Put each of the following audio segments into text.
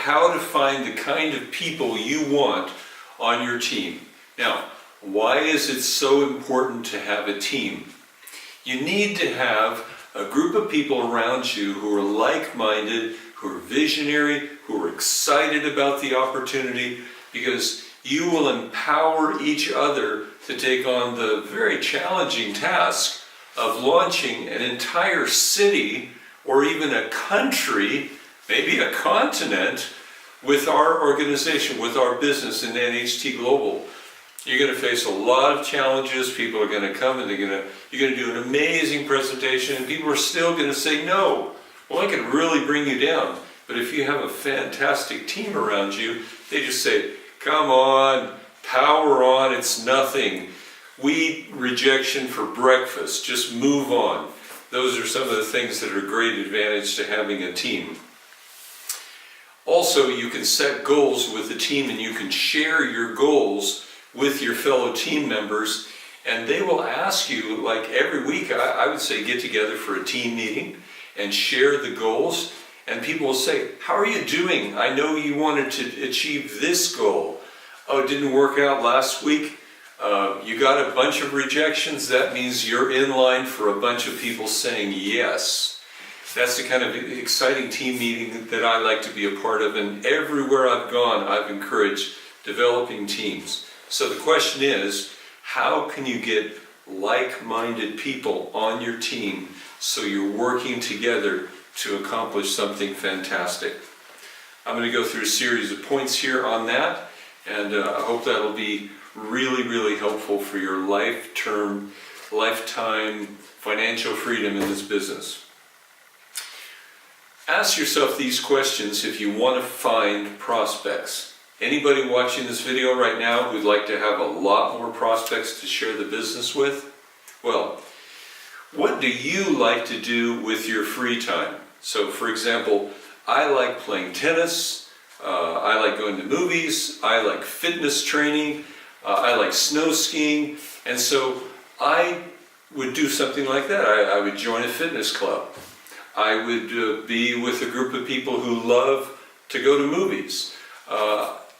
how to find the kind of people you want on your team. Now, why is it so important to have a team? You need to have a group of people around you who are like-minded, who are visionary, who are excited about the opportunity, because you will empower each other to take on the very challenging task of launching an entire city or even a country, maybe a continent, with our organization, with our business in NHT Global. You're going to face a lot of challenges. People are going to come and you're going to do an amazing presentation, and people are still going to say no. Well, I can really bring you down. But if you have a fantastic team around you, they just say, come on, power on, it's nothing. We eat rejection for breakfast, just move on. Those are some of the things that are a great advantage to having a team. Also, you can set goals with the team, and you can share your goals with your fellow team members, and they will ask you, like every week, I would say, get together for a team meeting and share the goals, and people will say, how are you doing? I know you wanted to achieve this goal. Oh, it didn't work out last week. You got a bunch of rejections. That means you're in line for a bunch of people saying yes. That's the kind of exciting team meeting that I like to be a part of, and everywhere I've gone, I've encouraged developing teams. So the question is, how can you get like-minded people on your team so you're working together to accomplish something fantastic? I'm going to go through a series of points here on that, and I hope that'll be really, really helpful for your lifetime financial freedom in this business. Ask yourself these questions if you want to find prospects. Anybody watching this video right now who'd like to have a lot more prospects to share the business with? Well, what do you like to do with your free time? So, for example, I like playing tennis, I like going to movies, I like fitness training, I like snow skiing, and so I would do something like that. I would join a fitness club. I would be with a group of people who love to go to movies.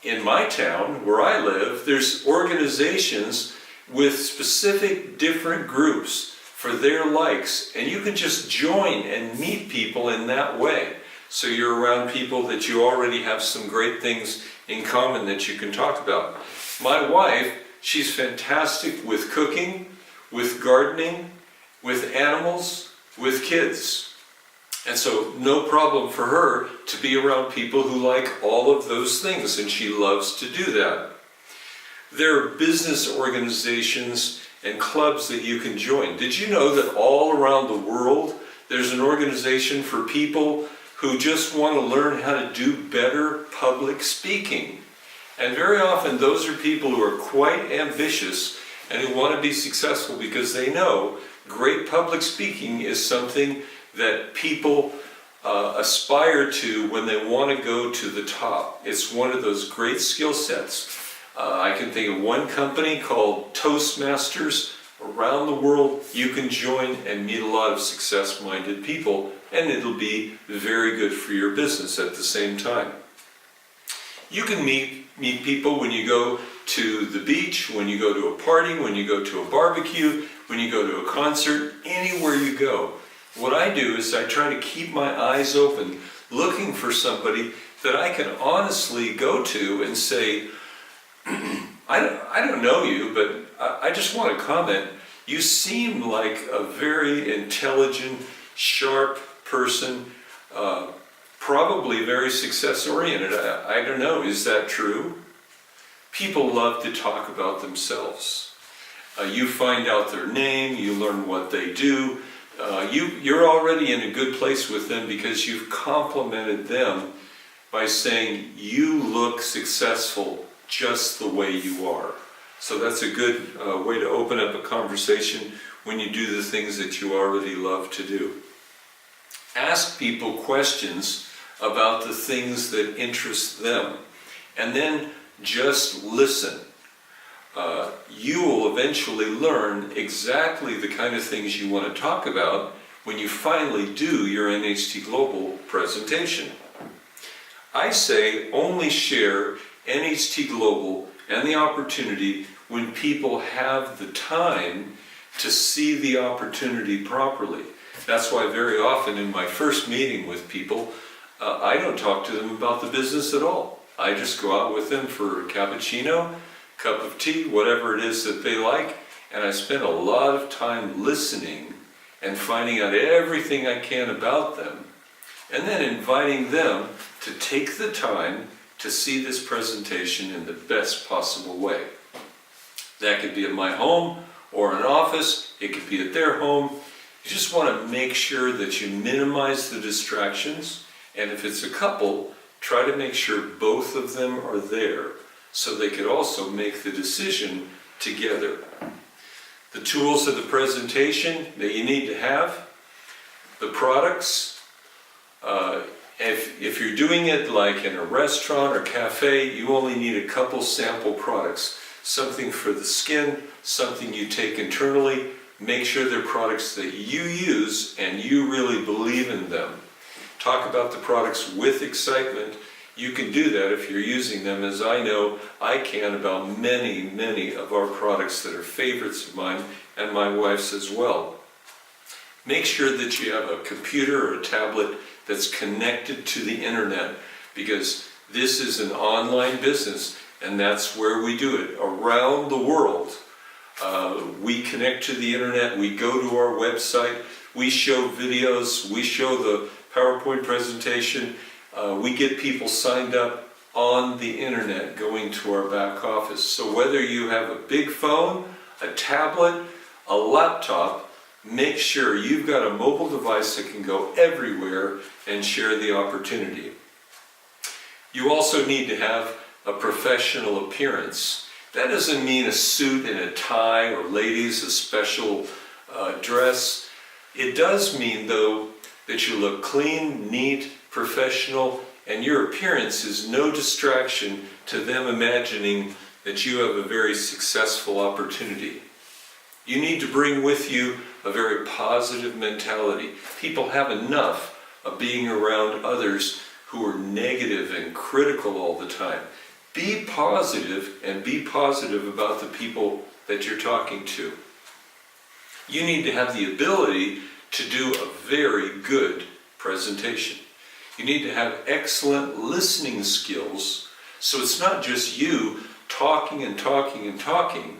In my town, where I live, there's organizations with specific different groups for their likes, and you can just join and meet people in that way. So you're around people that you already have some great things in common that you can talk about. My wife, she's fantastic with cooking, with gardening, with animals, with kids. And so no problem for her to be around people who like all of those things, and she loves to do that. There are business organizations and clubs that you can join. Did you know that all around the world there's an organization for people who just want to learn how to do better public speaking? And very often those are people who are quite ambitious and who want to be successful because they know great public speaking is something that people aspire to when they want to go to the top. It's one of those great skill sets. I can think of one company called Toastmasters. Around the world, you can join and meet a lot of success-minded people, and it'll be very good for your business at the same time. You can meet people when you go to the beach, when you go to a party, when you go to a barbecue, when you go to a concert, anywhere you go. What I do is I try to keep my eyes open, looking for somebody that I can honestly go to and say, I don't know you, but I just want to comment. You seem like a very intelligent, sharp person, probably very success-oriented. I don't know, is that true? People love to talk about themselves. You find out their name, you learn what they do. You're already in a good place with them because you've complimented them by saying, you look successful just the way you are. So that's a good way to open up a conversation when you do the things that you already love to do. Ask people questions about the things that interest them, and then just listen. You will eventually learn exactly the kind of things you want to talk about when you finally do your NHT Global presentation. I say only share NHT Global and the opportunity when people have the time to see the opportunity properly. That's why very often in my first meeting with people, I don't talk to them about the business at all. I just go out with them for a cappuccino, cup of tea, whatever it is that they like, and I spend a lot of time listening and finding out everything I can about them, and then inviting them to take the time to see this presentation in the best possible way. That could be at my home or an office, it could be at their home. You just want to make sure that you minimize the distractions, and if it's a couple, try to make sure both of them are there so they could also make the decision together. The tools of the presentation that you need to have, the products. If you're doing it like in a restaurant or cafe, you only need a couple sample products. Something for the skin, something you take internally. Make sure they're products that you use and you really believe in them. Talk about the products with excitement. You can do that if you're using them, as I know I can about many of our products that are favorites of mine and my wife's as well. Make sure that you have a computer or a tablet that's connected to the internet, because this is an online business and that's where we do it. Around the world, we connect to the internet, we go to our website, we show videos, we show the PowerPoint presentation, we get people signed up on the internet going to our back office. So whether you have a big phone, a tablet, a laptop, make sure you've got a mobile device that can go everywhere and share the opportunity. You also need to have a professional appearance. That doesn't mean a suit and a tie, or ladies a special dress. It does mean, though, that you look clean, neat, professional, and your appearance is no distraction to them imagining that you have a very successful opportunity. You need to bring with you a very positive mentality. People have enough of being around others who are negative and critical all the time. Be positive, and be positive about the people that you're talking to. You need to have the ability to do a very good presentation. You need to have excellent listening skills, so it's not just you talking and talking and talking,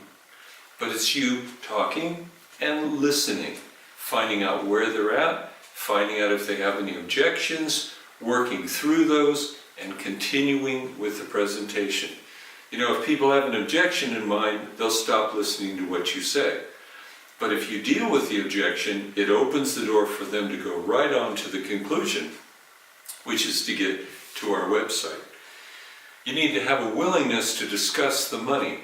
but it's you talking and listening, finding out where they're at, finding out if they have any objections, working through those, and continuing with the presentation. You know, if people have an objection in mind, they'll stop listening to what you say. But if you deal with the objection, it opens the door for them to go right on to the conclusion, which is to get to our website. You need to have a willingness to discuss the money.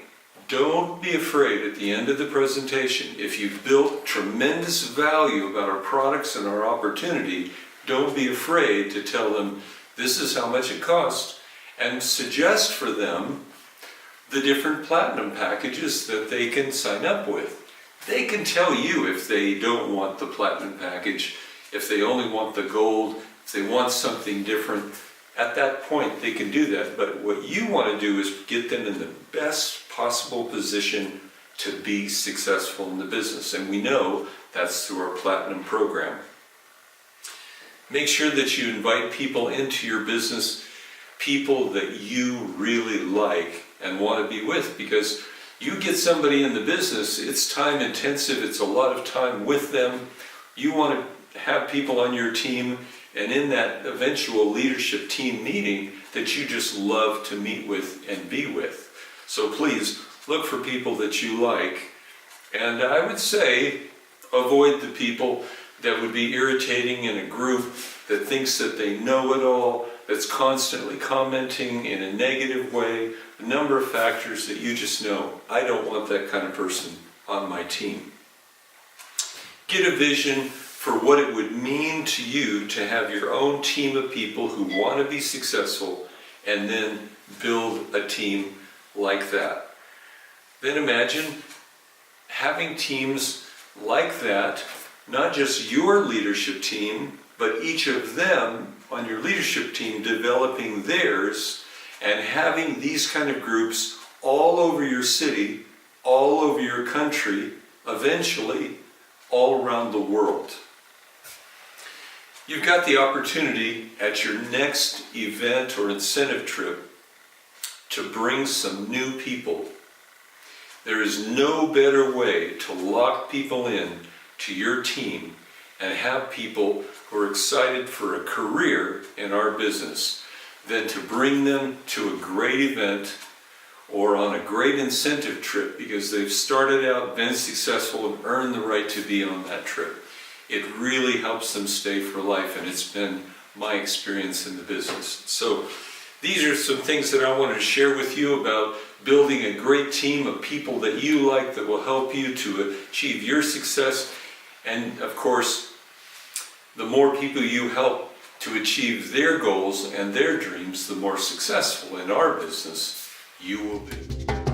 Don't be afraid at the end of the presentation. If you've built tremendous value about our products and our opportunity, don't be afraid to tell them this is how much it costs, and suggest for them the different platinum packages that they can sign up with. They can tell you if they don't want the platinum package, if they only want the gold, if they want something different. At that point, they can do that. But what you want to do is get them in the best possible position to be successful in the business. And we know that's through our platinum program. Make sure that you invite people into your business, people that you really like and want to be with, because you get somebody in the business, it's time intensive, it's a lot of time with them. You want to have people on your team, and in that eventual leadership team meeting, that you just love to meet with and be with. So please look for people that you like, and I would say avoid the people that would be irritating in a group that thinks that they know it all, that's constantly commenting in a negative way, a number of factors that you just know. I don't want that kind of person on my team. Get a vision for what it would mean to you to have your own team of people who want to be successful, and then build a team like that. Then imagine having teams like that, not just your leadership team, but each of them on your leadership team developing theirs and having these kind of groups all over your city, all over your country, eventually all around the world. You've got the opportunity at your next event or incentive trip to bring some new people. There is no better way to lock people in to your team and have people who are excited for a career in our business than to bring them to a great event or on a great incentive trip because they've started out, been successful, and earned the right to be on that trip. It really helps them stay for life, and it's been my experience in the business. So these are some things that I wanted to share with you about building a great team of people that you like that will help you to achieve your success. And of course, the more people you help to achieve their goals and their dreams, the more successful in our business you will be.